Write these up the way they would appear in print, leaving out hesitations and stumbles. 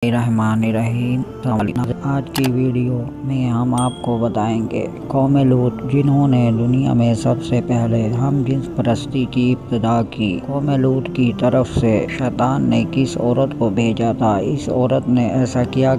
الرحمن الرحیم۔ آج کی ویڈیو میں ہم آپ کو بتائیں گے قوم لوط جنہوں نے دنیا میں سب سے پہلے ہم جنس پرستی کی ابتدا کی۔ قوم لوط کی طرف سے شیطان نے کس عورت کو بھیجا تھا؟ اس عورت نے ایسا کیا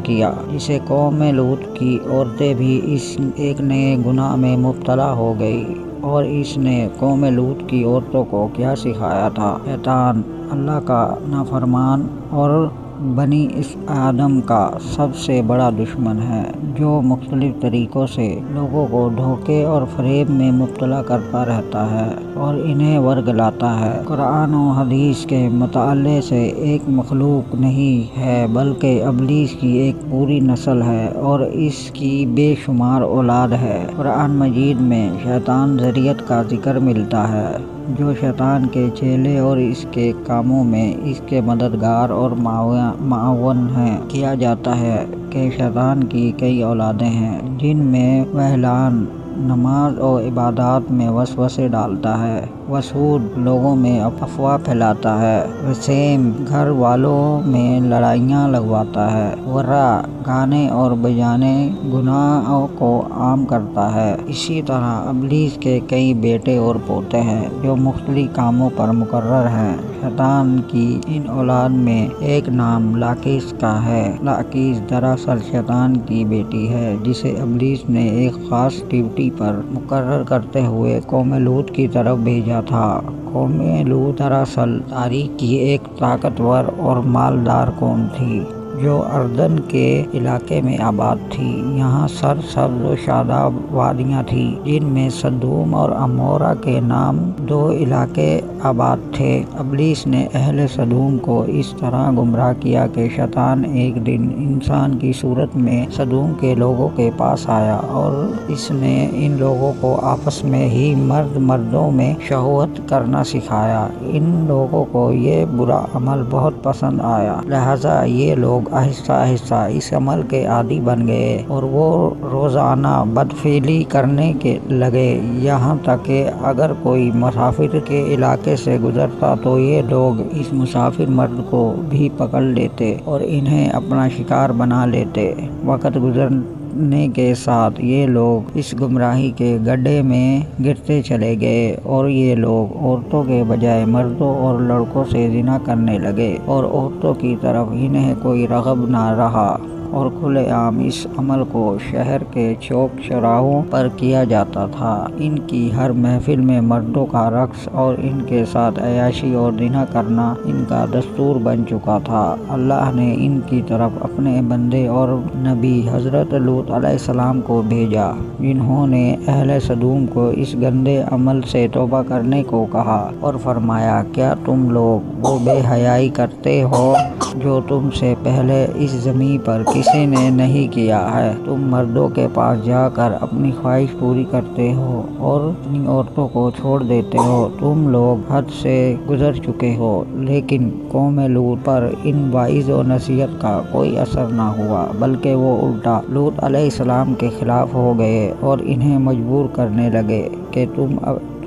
جسے قوم لوط کی عورتیں بھی اس ایک نئے گناہ میں مبتلا ہو گئی؟ اور اس نے قوم لوط کی عورتوں کو کیا سکھایا تھا؟ شیطان اللہ کا نافرمان اور بنی آدم کا سب سے بڑا دشمن ہے، جو مختلف طریقوں سے لوگوں کو دھوکے اور فریب میں مبتلا کرتا رہتا ہے اور انہیں ورگلاتا ہے۔ قرآن و حدیث کے مطالعے سے ایک مخلوق نہیں ہے بلکہ ابلیس کی ایک پوری نسل ہے اور اس کی بے شمار اولاد ہے۔ قرآن مجید میں شیطان ذریت کا ذکر ملتا ہے، جو شیطان کے چیلے اور اس کے کاموں میں اس کے مددگار اور معاون ہیں۔ کیا جاتا ہے کہ شیطان کی کئی اولادیں ہیں جن میں وہلان نماز اور عبادات میں وسوسے ڈالتا ہے، وسود لوگوں میں افواہ پھیلاتا ہے، وسیم گھر والوں میں لڑائیاں لگواتا ہے، ورا گانے اور بجانے گناہوں کو عام کرتا ہے۔ اسی طرح ابلیس کے کئی بیٹے اور پوتے ہیں جو مختلف کاموں پر مقرر ہیں۔ شیطان کی ان اولاد میں ایک نام لاقیس کا ہے۔ لاقیس دراصل شیطان کی بیٹی ہے جسے ابلیس نے ایک خاص ڈیوٹی پر مقرر کرتے ہوئے قوم لوط کی طرف بھیجا تھا۔ قوم لوط دراصل تاریخ کی ایک طاقتور اور مالدار قوم تھی جو اردن کے علاقے میں آباد تھی۔ یہاں سرسبز و شاداب وادیاں تھیں جن میں سدوم اور عمورہ کے نام دو علاقے آباد تھے۔ ابلیس نے اہل سدوم کو اس طرح گمراہ کیا کہ شیطان ایک دن انسان کی صورت میں سدوم کے لوگوں کے پاس آیا اور اس نے ان لوگوں کو آپس میں ہی مردوں میں شہوت کرنا سکھایا۔ ان لوگوں کو یہ برا عمل بہت پسند آیا، لہذا یہ لوگ آہستہ آہستہ اس عمل کے عادی بن گئے اور وہ روزانہ بدفعلی کرنے کے لگے، یہاں تک کہ اگر کوئی مسافر کے علاقے سے گزرتا تو یہ لوگ اس مسافر مرد کو بھی پکڑ لیتے اور انہیں اپنا شکار بنا لیتے۔ وقت گزرنے کے ساتھ یہ لوگ اس گمراہی کے گڈھے میں گرتے چلے گئے اور یہ لوگ عورتوں کے بجائے مردوں اور لڑکوں سے زنا کرنے لگے اور عورتوں کی طرف انہیں کوئی رغب نہ رہا اور کھلے عام اس عمل کو شہر کے چوک چوراہوں پر کیا جاتا تھا۔ ان کی ہر محفل میں مردوں کا رقص اور ان کے ساتھ عیاشی اور زنا کرنا ان کا دستور بن چکا تھا۔ اللہ نے ان کی طرف اپنے بندے اور نبی حضرت لوط علیہ السلام کو بھیجا، جنہوں نے اہل سدوم کو اس گندے عمل سے توبہ کرنے کو کہا اور فرمایا، کیا تم لوگ وہ بے حیائی کرتے ہو جو تم سے پہلے اس زمین پر کسی نے نہیں کیا ہے؟ تم مردوں کے پاس جا کر اپنی خواہش پوری کرتے ہو اور اپنی عورتوں کو چھوڑ دیتے ہو، تم لوگ حد سے گزر چکے ہو۔ لیکن قوم لوط پر ان واعظ و نصیحت کا کوئی اثر نہ ہوا، بلکہ وہ الٹا لوط علیہ السلام کے خلاف ہو گئے اور انہیں مجبور کرنے لگے کہ تم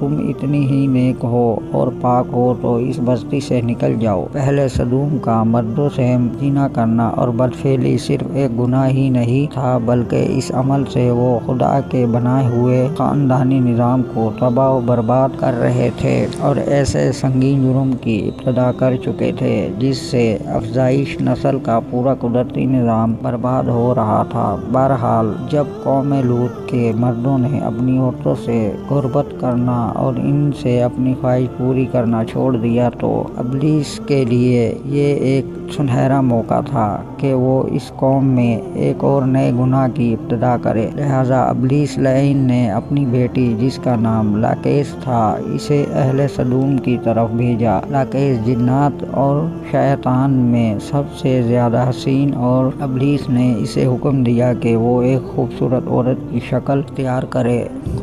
اتنی ہی نیک ہو اور پاک ہو تو اس بستی سے نکل جاؤ۔ پہلے سدوم کا مردوں سے زنا کرنا اور بدفعلی صرف ایک گناہ ہی نہیں تھا بلکہ اس عمل سے وہ خدا کے بنائے ہوئے خاندانی نظام کو تباہ و برباد کر رہے تھے اور ایسے سنگین جرم کی ابتدا کر چکے تھے جس سے افزائش نسل کا پورا قدرتی نظام برباد ہو رہا تھا۔ بہرحال جب قوم لوط کے مردوں نے اپنی عورتوں سے غربت کرنا اور ان سے اپنی خواہش پوری کرنا چھوڑ دیا تو ابلیس کے لیے یہ ایک سنہرا موقع تھا کہ وہ اس قوم میں ایک اور نئے گناہ کی ابتدا کرے۔ لہذا ابلیس لعین نے اپنی بیٹی جس کا نام لاقیس تھا اسے اہل سدوم کی طرف بھیجا۔ لاقیس جنات اور شیاطین میں سب سے زیادہ حسین اور ابلیس نے اسے حکم دیا کہ وہ ایک خوبصورت عورت کی شکل اختیار کرے